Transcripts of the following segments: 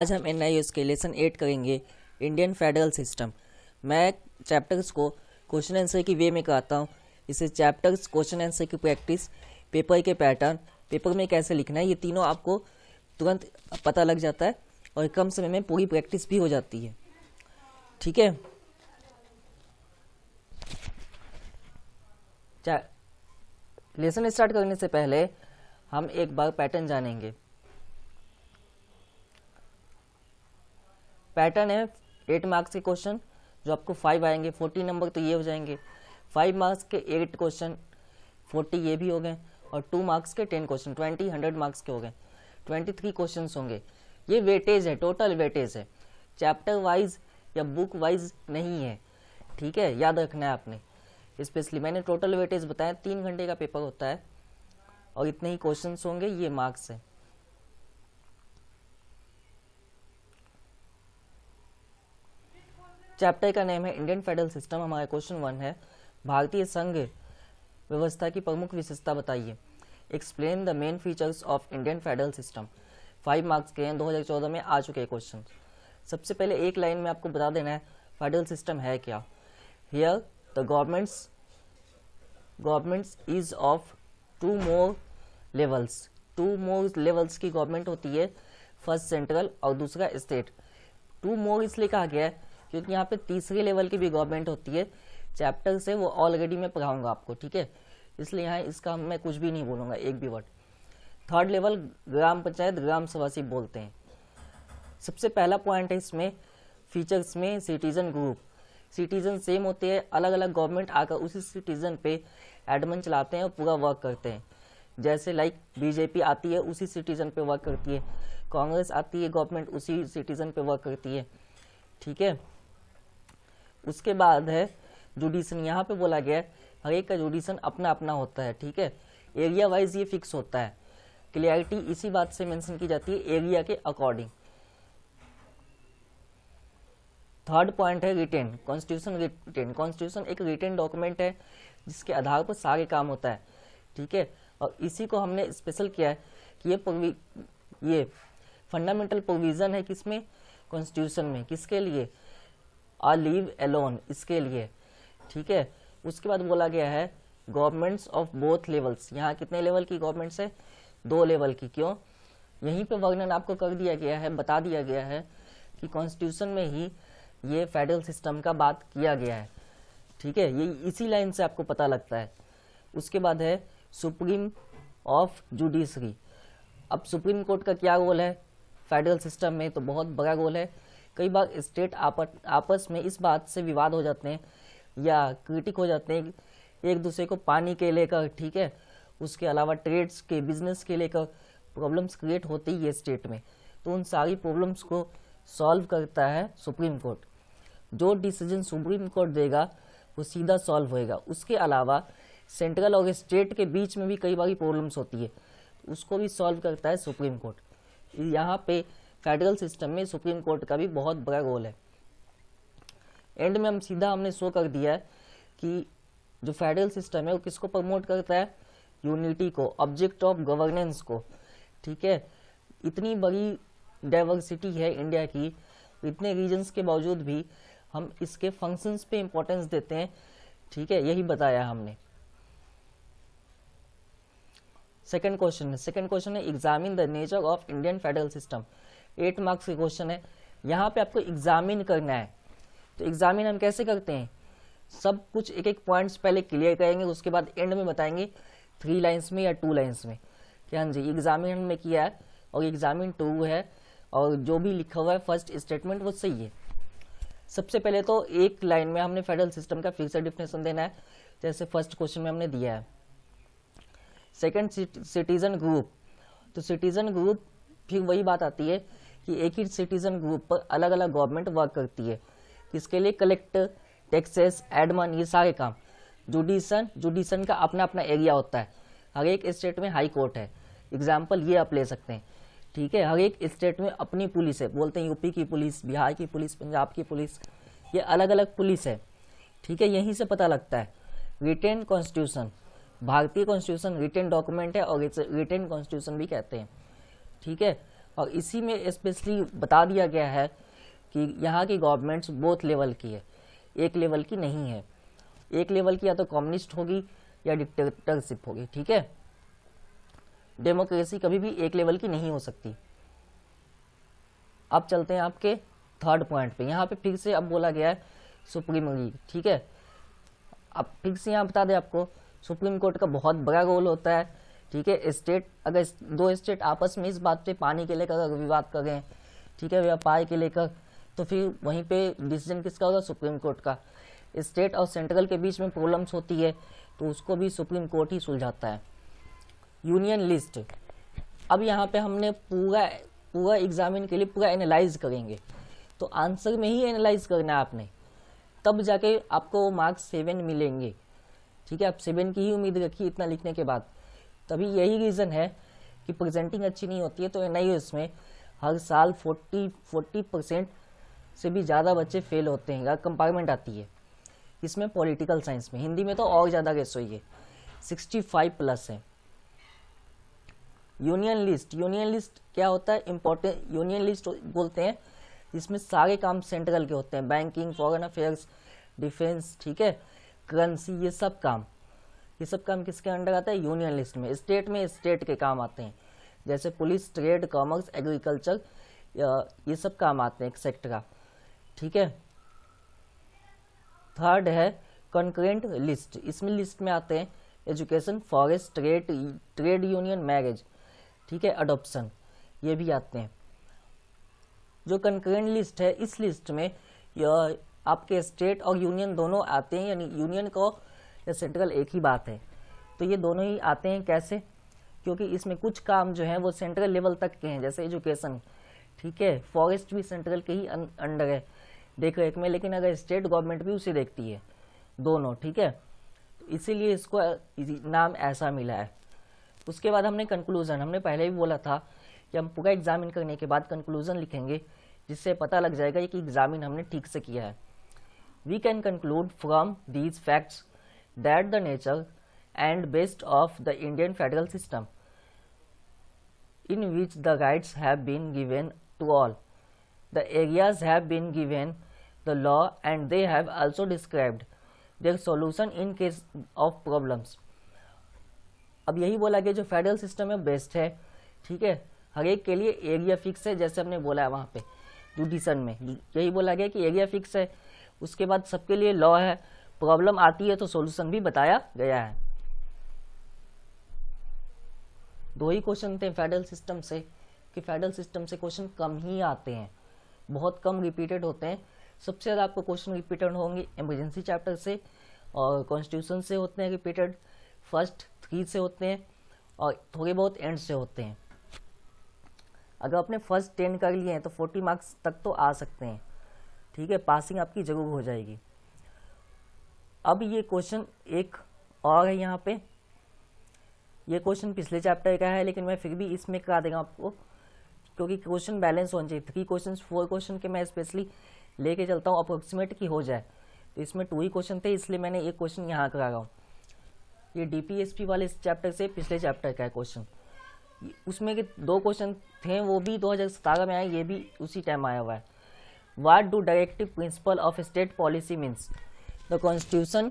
आज हम NIOS के लेसन 8 करेंगे इंडियन फेडरल सिस्टम। मैं चैप्टर्स को क्वेश्चन आंसर की वे में कराता हूँ। इसे चैप्टर्स, क्वेश्चन आंसर की प्रैक्टिस, पेपर के पैटर्न, पेपर में कैसे लिखना है, ये तीनों आपको तुरंत पता लग जाता है और कम समय में पूरी प्रैक्टिस भी हो जाती है। ठीक है, लेसन स्टार्ट करने से पहले हम एक बार पैटर्न जानेंगे। पैटर्न है 8 मार्क्स के क्वेश्चन जो आपको 5 आएंगे, 40 नंबर तो ये हो जाएंगे। 5 मार्क्स के 8 क्वेश्चन 40 ये भी हो गए और 2 मार्क्स के 10 क्वेश्चन 100 मार्क्स के हो गए। 23 क्वेश्चन होंगे। ये वेटेज है, टोटल वेटेज है, चैप्टर वाइज या बुक वाइज नहीं है। ठीक है, याद रखना है आपने। स्पेशली मैंने टोटल वेटेज बताया, 3 घंटे का पेपर होता है और इतने ही क्वेश्चन होंगे, ये मार्क्स है। चैप्टर का नेम है इंडियन फेडरल सिस्टम। हमारा क्वेश्चन 1 है, भारतीय संघ व्यवस्था की प्रमुख विशेषता बताइए। Explain the main features of Indian federal system. 5 marks के हैं, 2014 में आ चुके हैं क्वेश्चन। सबसे पहले एक लाइन में आपको बता देना है फेडरल सिस्टम है क्या। Here the governments is of 2 more levels. 2 more levels की गवर्नमेंट होती है, फर्स्ट सेंट्रल और दूसरा स्टेट। 2 मोर इसलिए कहा गया है क्योंकि यहाँ पे तीसरे लेवल की भी गवर्नमेंट होती है। चैप्टर से वो ऑलरेडी मैं पढ़ाऊंगा आपको, ठीक है, इसलिए यहाँ इसका मैं कुछ भी नहीं बोलूंगा, एक भी वर्ड। थर्ड लेवल ग्राम पंचायत, ग्राम सभा से बोलते हैं। सबसे पहला पॉइंट है इसमें फीचर्स में सिटीजन ग्रुप। सिटीजन सेम होते हैं, अलग अलग गवर्नमेंट आकर उसी सिटीजन पे एडमिन चलाते हैं और पूरा वर्क करते हैं। जैसे लाइक बीजेपी आती है उसी सिटीजन पे वर्क करती है, कांग्रेस आती है गवर्नमेंट उसी सिटीजन पे वर्क करती है। ठीक है, उसके बाद है जुडिशन। यहाँ पे बोला गया है हर एक का जुडिशन अपना अपना होता है। ठीक है, एरिया वाइज ये फिक्स होता है। क्लियरिटी इसी बात से मेंशन की जाती है, एरिया के अकॉर्डिंग। थर्ड पॉइंट है रिटेन कॉन्स्टिट्यूशन। रिटेन कॉन्स्टिट्यूशन एक रिटेन डॉक्यूमेंट है जिसके आधार पर सारे काम होता है। ठीक है, और इसी को हमने स्पेशल किया है कि ये फंडामेंटल प्रोविजन है किसमें, कॉन्स्टिट्यूशन में। किसके लिए, आ लीव एलोन, इसके लिए। ठीक है, उसके बाद बोला गया है गवर्नमेंट्स ऑफ बोथ लेवल्स। यहाँ कितने लेवल की गवर्नमेंट्स है, 2 लेवल की। क्यों, यहीं पे वर्णन आपको कर दिया गया है, बता दिया गया है कि कॉन्स्टिट्यूशन में ही ये फेडरल सिस्टम का बात किया गया है। ठीक है, ये इसी लाइन से आपको पता लगता है। उसके बाद है सुप्रीम ऑफ जुडिशरी। अब सुप्रीम कोर्ट का क्या रोल है फेडरल सिस्टम में, तो बहुत बड़ा रोल है। कई बार स्टेट आपस में इस बात से विवाद हो जाते हैं या क्रिटिक हो जाते हैं एक दूसरे को पानी के लेकर। ठीक है, उसके अलावा ट्रेड्स के, बिजनेस के लेकर प्रॉब्लम्स क्रिएट होती है स्टेट में, तो उन सारी प्रॉब्लम्स को सॉल्व करता है सुप्रीम कोर्ट। जो डिसीजन सुप्रीम कोर्ट देगा वो सीधा सॉल्व होएगा। उसके अलावा सेंट्रल और स्टेट के बीच में भी कई बार प्रॉब्लम्स होती है, उसको भी सॉल्व करता है सुप्रीम कोर्ट। यहाँ पे फेडरल सिस्टम में सुप्रीम कोर्ट का भी बहुत बड़ा रोल है। एंड में हमने शो कर दिया है कि जो फेडरल सिस्टम है वो किसको प्रमोट करता है, यूनिटी को, ऑब्जेक्ट ऑफ गवर्नेंस को। ठीक है, इतनी बड़ी डाइवर्सिटी है इंडिया की, इतने रीजन्स के बावजूद भी हम इसके फंक्शंस पे इंपॉर्टेंस देते हैं। ठीक है, यही बताया हमने। सेकंड क्वेश्चन है examine the nature of Indian federal system. 8 marks के क्वेश्चन है। यहाँ पे आपको एग्जामिन करना है, तो एग्जामिन हम कैसे करते हैं, सब कुछ एक एक पॉइंट्स पहले क्लियर करेंगे, उसके बाद एंड में बताएंगे 3 लाइन्स में या 2 लाइन्स में कि हाँ जी एग्जामिन हमने किया है और एग्जामिन 2 है और जो भी लिखा हुआ है फर्स्ट स्टेटमेंट वो सही है। सबसे पहले तो एक लाइन में हमने फेडरल सिस्टम का फिर से डिफिनेशन देना है, जैसे फर्स्ट क्वेश्चन में हमने दिया है। सेकंड सिटीजन ग्रुप, तो सिटीजन ग्रुप फिर वही बात आती है कि एक ही सिटीजन ग्रुप पर अलग अलग गवर्नमेंट वर्क करती है। इसके लिए कलेक्टर, टैक्सेस, एडमन, ये सारे काम। जुडिशन का अपना अपना एरिया होता है, हर एक स्टेट में हाई कोर्ट है। एग्जाम्पल ये आप ले सकते हैं। ठीक है, हर एक स्टेट में अपनी पुलिस है, बोलते हैं यूपी की पुलिस, बिहार की पुलिस, पंजाब की पुलिस, ये अलग अलग पुलिस है। ठीक है, यहीं से पता लगता है। रिटेन कॉन्स्टिट्यूशन, भारतीय कॉन्स्टिट्यूशन रिटेन डॉक्यूमेंट है और रिटेन कॉन्स्टिट्यूशन भी कहते हैं। ठीक है, और इसी में स्पेशली बता दिया गया है कि यहाँ की गवर्नमेंट्स बोथ लेवल की है, एक लेवल की नहीं है। एक लेवल की या तो कम्युनिस्ट होगी या डिक्टेटरशिप होगी, ठीक है। डेमोक्रेसी कभी भी एक लेवल की नहीं हो सकती। अब चलते हैं आपके थर्ड पॉइंट पे। यहाँ पे फिर से अब बोला गया है सुप्रीम लीग, ठीक है। अब फिर से यहाँ बता दें आपको, सुप्रीम कोर्ट का बहुत बड़ा रोल होता है, ठीक है। स्टेट अगर दो स्टेट आपस में इस बात पे पानी के लेकर अगर विवाद करें, ठीक है, व्यापार के लेकर, तो फिर वहीं पे डिसीजन किसका होगा? सुप्रीम कोर्ट का। स्टेट और सेंट्रल के बीच में प्रॉब्लम्स होती है तो उसको भी सुप्रीम कोर्ट ही सुलझाता है। यूनियन लिस्ट, अब यहाँ पे हमने पूरा एग्जामिन के लिए पूरा एनालाइज करेंगे, तो आंसर में ही एनालाइज करना है आपने, तब जाके आपको मार्क्स 7 मिलेंगे, ठीक है। आप 7 की ही उम्मीद रखिए इतना लिखने के बाद। तभी यही रीज़न है कि प्रेजेंटिंग अच्छी नहीं होती है, तो नहीं, इसमें हर साल 40% से भी ज़्यादा बच्चे फेल होते हैं। कंपार्टमेंट आती है इसमें पॉलिटिकल साइंस में, हिंदी में तो और ज़्यादा रेशो है, 65+ है। यूनियन लिस्ट क्या होता है? इम्पोर्टेंट यूनियन लिस्ट बोलते हैं जिसमें सारे काम सेंट्रल के होते हैं, बैंकिंग, फॉरेन अफेयर्स, डिफेंस, ठीक है, करेंसी, ये सब काम किसके अंडर आता है? यूनियन लिस्ट में। स्टेट के काम आते हैं, जैसे पुलिस, ट्रेड, कॉमर्स, एग्रीकल्चर, ये सब काम आते हैं एक्सेट्रा, ठीक है। थर्ड है कंकरेंट लिस्ट, इसमें लिस्ट में आते हैं education, forest, trade union, marriage, ठीक है, अडॉप्शन, ये भी आते हैं। जो कंकरेंट लिस्ट है, इस लिस्ट में आपके स्टेट और यूनियन दोनों आते हैं, यानी यूनियन को या सेंट्रल एक ही बात है, तो ये दोनों ही आते हैं। कैसे? क्योंकि इसमें कुछ काम जो है वो सेंट्रल लेवल तक के हैं, जैसे एजुकेशन, ठीक है, फॉरेस्ट भी सेंट्रल के ही अंडर है देख रेख में, लेकिन अगर स्टेट गवर्नमेंट भी उसे देखती है, दोनों, ठीक है, तो इसीलिए इसको नाम ऐसा मिला है। उसके बाद हमने कंक्लूजन, हमने पहले भी बोला था कि हम पूरा एग्जामिन करने के बाद कंक्लूजन लिखेंगे, जिससे पता लग जाएगा कि एग्जामिन हमने ठीक से किया है। We can conclude from these facts that the nature and best of the Indian federal system in which the rights have been given to all. The areas have been given the law and they have also described their solution in case of problems. अब यही बोला गया जो federal system है best है, ठीक है, हर एक के लिए एरिया फिक्स है, जैसे हमने बोला है वहाँ पे जुडिशन में यही बोला गया कि एरिया फिक्स है, उसके बाद सबके लिए लॉ है, प्रॉब्लम आती है तो सॉल्यूशन भी बताया गया है। दो ही क्वेश्चन थे फेडरल सिस्टम से, कि फेडरल सिस्टम से क्वेश्चन कम ही आते हैं, बहुत कम रिपीटेड होते हैं। सबसे ज़्यादा आपको क्वेश्चन रिपीटेड होंगे इमरजेंसी चैप्टर से और कॉन्स्टिट्यूशन से होते हैं रिपीटेड, फर्स्ट 3 से होते हैं और थोड़े बहुत एंड से होते हैं। अगर आपने फर्स्ट 10 कर लिए हैं तो 40 मार्क्स तक तो आ सकते हैं, ठीक है, पासिंग आपकी जरूर हो जाएगी। अब ये क्वेश्चन एक और है यहाँ पे, ये क्वेश्चन पिछले चैप्टर का है लेकिन मैं फिर भी इसमें करा देगा आपको, क्योंकि क्वेश्चन बैलेंस होना चाहिए। 3 क्वेश्चन 4 क्वेश्चन के मैं स्पेशली लेके चलता हूँ अप्रोक्सीमेट की हो जाए, तो इसमें 2 ही क्वेश्चन थे इसलिए मैंने एक क्वेश्चन यहाँ करा रहा हूँ। ये डीपीएसपी वाले इस चैप्टर से पिछले चैप्टर का है क्वेश्चन, उसमें के 2 क्वेश्चन थे वो भी 2017 में आए, ये भी उसी टाइम आया हुआ है। What do directive principle of state policy means? The constitution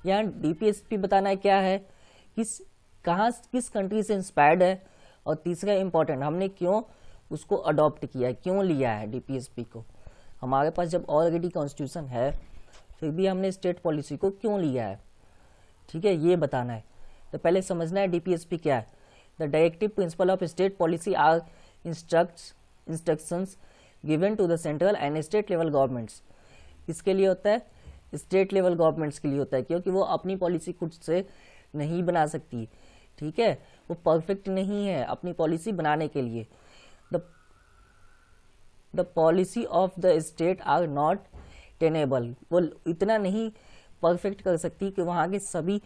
यहाँ डीपीएसपी बताना है क्या है, किस कंट्री से इंस्पायर्ड है, और तीसरा इंपॉर्टेंट हमने क्यों उसको अडॉप्ट किया है, क्यों लिया है डीपीएसपी को। हमारे पास जब ऑलरेडी कॉन्स्टिट्यूशन है फिर भी हमने स्टेट पॉलिसी को क्यों लिया है, ठीक है, ये बताना है। तो पहले समझना है डीपीएसपी क्या है। The directive principle of state policy are instructions given to the central and state level governments. इसके लिए होता है स्टेट लेवल गवर्नमेंट्स के लिए होता है, क्योंकि वो अपनी पॉलिसी खुद से नहीं बना सकती, ठीक है, वो परफेक्ट नहीं है अपनी पॉलिसी बनाने के लिए। The policy of the state are not tenable, वो इतना नहीं परफेक्ट कर सकती कि वहाँ के सभी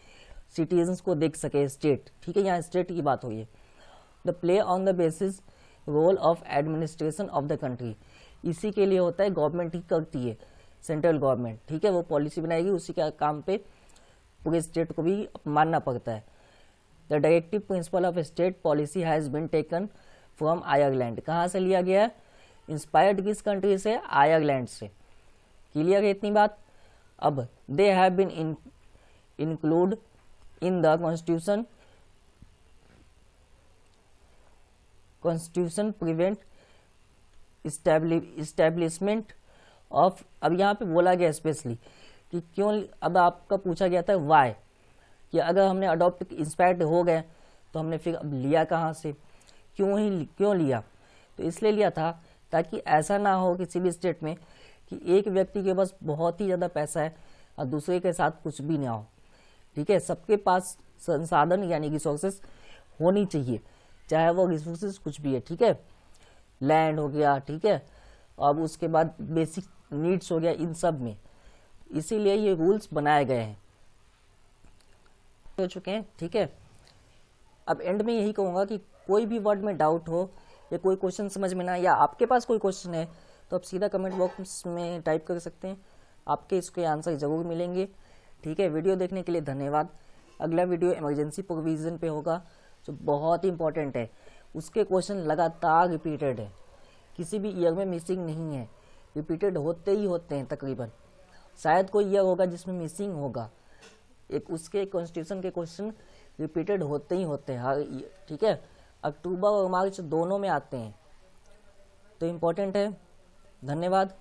सिटीजन्स को देख सके स्टेट, ठीक है, यहाँ स्टेट की बात हुई है। The play on the basis role of administration of the country, इसी के लिए होता है गवर्नमेंट ही करती है, सेंट्रल गवर्नमेंट, ठीक है, वो पॉलिसी बनाएगी, उसी के काम पे पूरे स्टेट को भी मानना पड़ता है। The directive principle of state policy has been taken from Ireland. कहाँ से लिया गया है? इंस्पायर्ड किस कंट्री से? आयरलैंड से। क्लियर है इतनी बात? अब they have been include in the constitution prevent establishment of. अब यहाँ पे बोला गया स्पेशली कि क्यों, अब आपका पूछा गया था वाई, कि अगर हमने अडॉप्ट इंस्पायर्ड हो गए तो हमने फिर अब लिया कहाँ से, क्यों लिया? तो इसलिए लिया था ताकि ऐसा ना हो किसी भी स्टेट में कि एक व्यक्ति के पास बहुत ही ज़्यादा पैसा है और दूसरे के साथ कुछ भी ना हो। ठीक है, सबके पास संसाधन यानी रिसोर्सेस होनी चाहिए, चाहे वो रिसोर्सेस कुछ भी है। ठीक है, लैंड हो गया, ठीक है, अब उसके बाद बेसिक नीड्स हो गया, इन सब में। इसीलिए ये रूल्स बनाए गए हैं, हो चुके हैं। ठीक है, अब एंड में यही कहूँगा कि कोई भी वर्ड में डाउट हो या कोई क्वेश्चन समझ में ना, या आपके पास कोई क्वेश्चन है तो आप सीधा कमेंट बॉक्स में टाइप कर सकते हैं, आपके इसके आंसर ज़रूर मिलेंगे। ठीक है, वीडियो देखने के लिए धन्यवाद। अगला वीडियो इमरजेंसी प्रोविज़न पे होगा जो बहुत ही इंपॉर्टेंट है। उसके क्वेश्चन लगातार रिपीटेड है, किसी भी ईयर में मिसिंग नहीं है, रिपीटेड होते ही होते हैं तकरीबन। शायद कोई ईयर होगा जिसमें मिसिंग होगा, एक उसके कॉन्स्टिट्यूशन के क्वेश्चन रिपीटेड होते ही होते हैं हर ईयर। ठीक है, अक्टूबर और मार्च दोनों में आते हैं, तो इम्पोर्टेंट है। धन्यवाद।